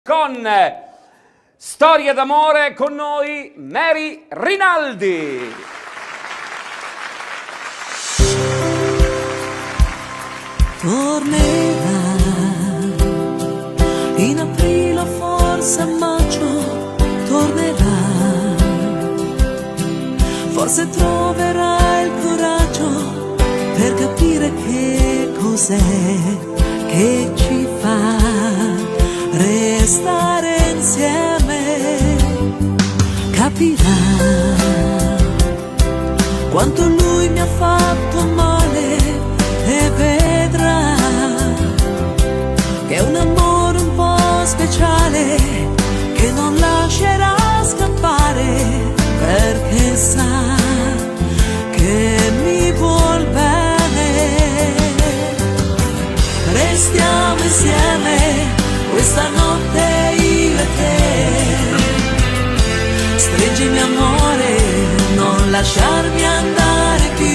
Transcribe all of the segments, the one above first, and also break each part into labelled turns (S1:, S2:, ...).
S1: con Storia d'amore, con noi Mary Rinaldi.
S2: Tornerà in aprile o forse a maggio, tornerà, forse troverà il coraggio per capire che cos'è che ci fa restare insieme, capirà quanto lui mi ha fatto male e vedrà che è un amore un po' speciale che non lascerà scappare, perché sa che mi vuol bene. Restiamo insieme questa notte io e te, stringimi amore, non lasciarmi andare più,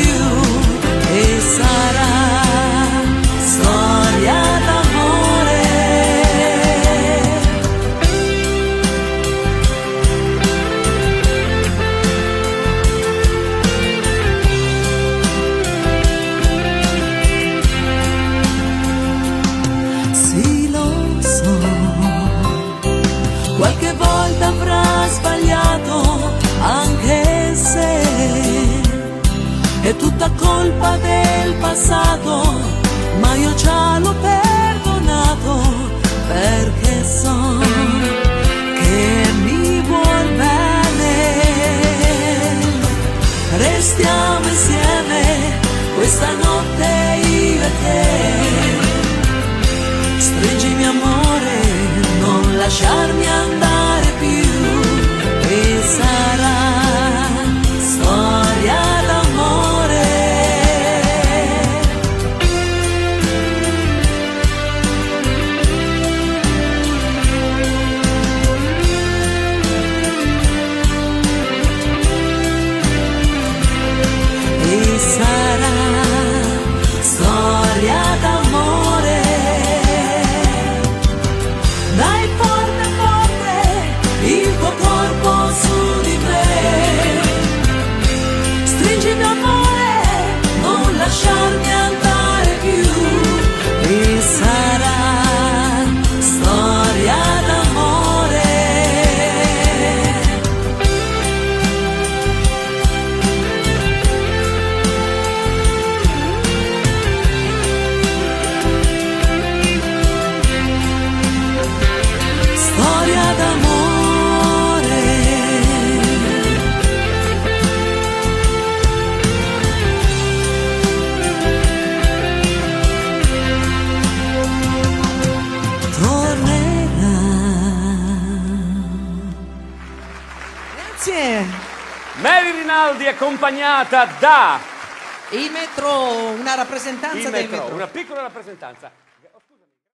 S2: e sarà storia d'amore. Sì, lo so, qualche volta avrà sbagliato, anche se è tutta colpa del passato, ma io già l'ho perdonato, perché so che mi vuol bene. Restiamo insieme questa notte io e te, stringimi amore, non lasciarmi andare più, e sarà storia d'amore. E sarà storia d'amore. Dai forte forte il tuo corpo su di me, stringimi amore, non lasciarmi andare più, e sarà storia d'amore. Storia d'amore. Tornerà.
S3: Grazie.
S1: Mary Rinaldi accompagnata da
S3: Il metro, una rappresentanza
S1: il
S3: del
S1: metro,
S3: metro.
S1: una piccola rappresentanza.